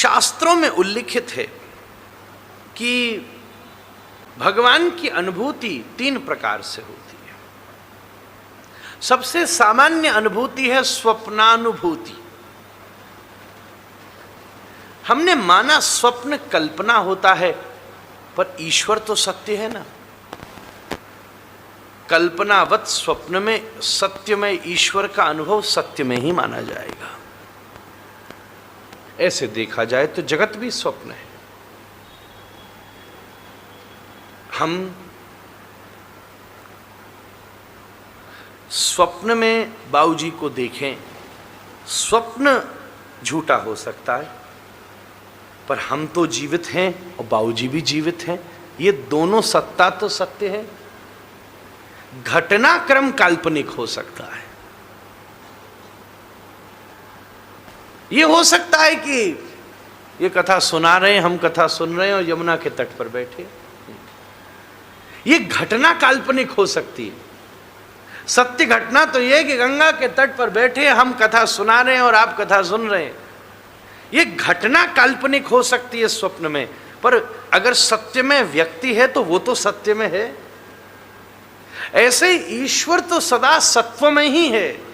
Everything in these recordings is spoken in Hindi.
शास्त्रों में उल्लिखित है कि भगवान की अनुभूति 3 प्रकार से होती है। सबसे सामान्य अनुभूति है स्वप्नानुभूति। हमने माना स्वप्न कल्पना होता है, पर ईश्वर तो सत्य है ना। कल्पनावत स्वप्न में सत्य में ईश्वर का अनुभव सत्य में ही माना जाएगा। ऐसे देखा जाए तो जगत भी स्वप्न है। हम स्वप्न में बाबूजी को देखें, स्वप्न झूठा हो सकता है, पर हम तो जीवित हैं और बाबूजी भी जीवित हैं। ये दोनों सत्ता तो सत्य है। घटनाक्रम काल्पनिक हो सकता है। ये हो सकता है कि ये कथा सुना रहे हैं, हम कथा सुन रहे हैं और यमुना के तट पर बैठे। ये घटना काल्पनिक हो सकती है। सत्य घटना तो यह कि गंगा के तट पर बैठे हम कथा सुना रहे हैं और आप कथा सुन रहे हैं। ये घटना काल्पनिक हो सकती है स्वप्न में, पर अगर सत्य में व्यक्ति है तो वो तो सत्य में है। ऐसे ईश्वर तो सदा सत्व में ही है,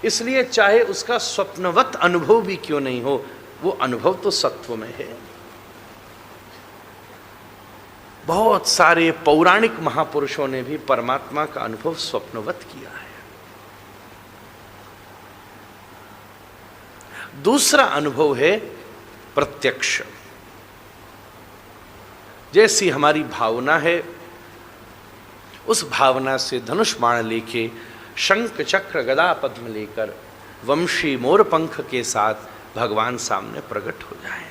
इसलिए चाहे उसका स्वप्नवत अनुभव भी क्यों नहीं हो, वो अनुभव तो सत्व में है। बहुत सारे पौराणिक महापुरुषों ने भी परमात्मा का अनुभव स्वप्नवत किया है। दूसरा अनुभव है प्रत्यक्ष। जैसी हमारी भावना है, उस भावना से धनुष बाण लेके, शंख चक्र गदा पद्म लेकर, वंशी मोर पंख के साथ भगवान सामने प्रकट हो जाए,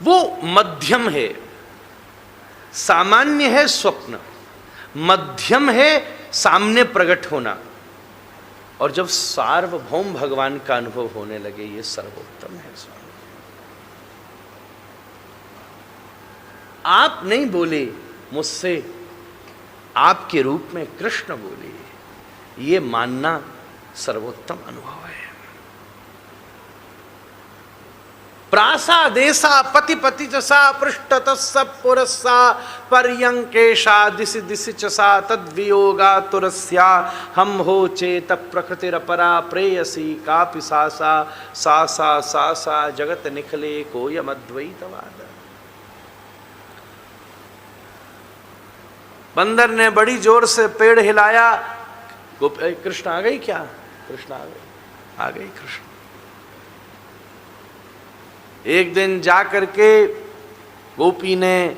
वो मध्यम है। सामान्य है स्वप्न, मध्यम है सामने प्रकट होना, और जब सार्वभौम भगवान का अनुभव होने लगे, ये सर्वोत्तम है। स्वामी, आप नहीं बोले मुझसे, आपके रूप में कृष्ण बोले, ये मानना सर्वोत्तम अनुभव है। प्रासा देसा पति पति चसा पृष्ठतः पुरस्सा पर्यंकेशा दिशि दिशि चसा तद्वियोगा तुरस्या हम हो चेत प्रकृतिरपरा प्रेयसी कापि सासा सासा सासा जगत निखले कोयमद्वैतवाद। बंदर ने बड़ी जोर से पेड़ हिलाया, कृष्ण आ गई क्या? कृष्ण आ गई, आ गई कृष्ण। एक दिन जा करके गोपी ने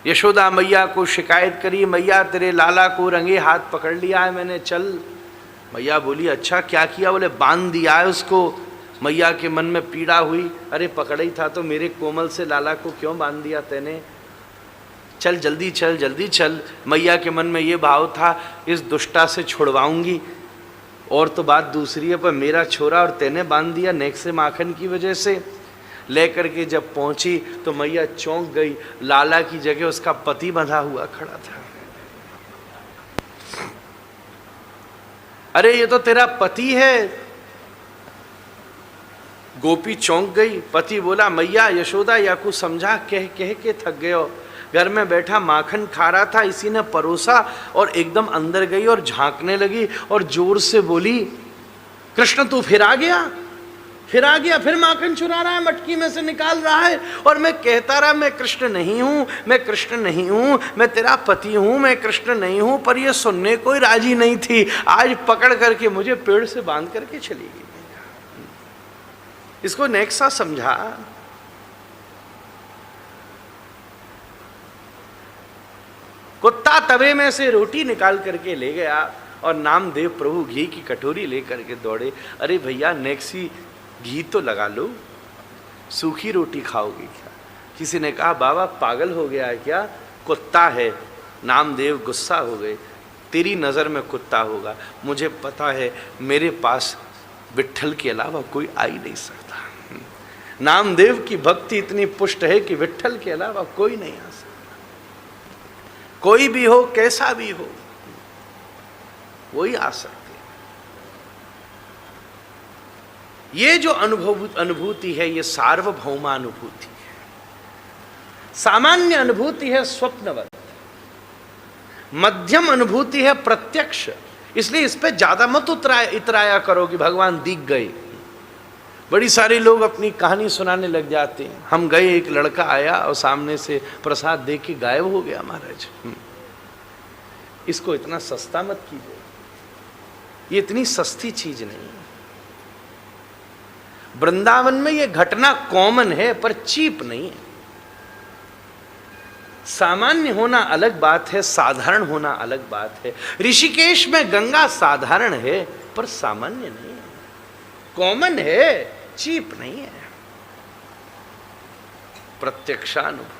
यशोदा मैया को शिकायत करी, मैया तेरे लाला को रंगे हाथ पकड़ लिया है मैंने, चल। मैया बोली अच्छा क्या किया? बोले बांध दिया है उसको। मैया के मन में पीड़ा हुई, अरे पकड़ा ही था तो मेरे कोमल से लाला को क्यों बांध दिया तेने, चल जल्दी चल जल्दी चल। मैया के मन में ये भाव था इस दुष्टा से छुड़वाऊंगी, और तो बात दूसरी है, पर मेरा छोरा और तेने बांध दिया नेक से माखन की वजह से। लेकर के जब पहुंची तो मैया चौंक गई, लाला की जगह उसका पति बंधा हुआ खड़ा था। अरे ये तो तेरा पति है। गोपी चौंक गई। पति बोला मैया यशोदा या कुछ समझा, कह कह के थक गए हो। घर में बैठा माखन खा रहा था, इसी ने परोसा और एकदम अंदर गई और झांकने लगी और जोर से बोली कृष्ण तू फिर आ गया, फिर आ गया, फिर माखन चुरा रहा है, मटकी में से निकाल रहा है। और मैं कहता रहा मैं कृष्ण नहीं हूं, मैं कृष्ण नहीं हूं, मैं तेरा पति हूं, मैं कृष्ण नहीं हूं, पर ये सुनने कोई राजी नहीं थी। आज पकड़ करके मुझे पेड़ से बांध करके चली गई। इसको नेक्सा समझा। कुत्ता तवे में से रोटी निकाल करके ले गया और नामदेव प्रभु घी की कटोरी लेकर के दौड़े। अरे भैया नेक्सी घी तो लगा लो, सूखी रोटी खाओगे क्या? किसी ने कहा बाबा पागल हो गया है क्या, कुत्ता है। नामदेव गुस्सा हो गए, तेरी नज़र में कुत्ता होगा, मुझे पता है मेरे पास विट्ठल के अलावा कोई आ ही नहीं सकता। नामदेव की भक्ति इतनी पुष्ट है कि विट्ठल के अलावा कोई नहीं आ सकता। कोई भी हो, कैसा भी हो, वही आ सकते। ये जो अनुभूति है ये सार्वभौमानुभूति है। सामान्य अनुभूति है स्वप्नवत, मध्यम अनुभूति है प्रत्यक्ष। इसलिए इस पे ज्यादा मत इतराया करो कि भगवान दिख गए। बड़ी सारे लोग अपनी कहानी सुनाने लग जाते हैं। हम गए, एक लड़का आया और सामने से प्रसाद दे के गायब हो गया महाराज। इसको इतना सस्ता मत कीजिए, ये इतनी सस्ती चीज नहीं है। वृंदावन में ये घटना कॉमन है पर चीप नहीं है। सामान्य होना अलग बात है, साधारण होना अलग बात है। ऋषिकेश में गंगा साधारण है पर सामान्य नहीं है, कॉमन है, चीप नहीं है। प्रत्यक्षानुभव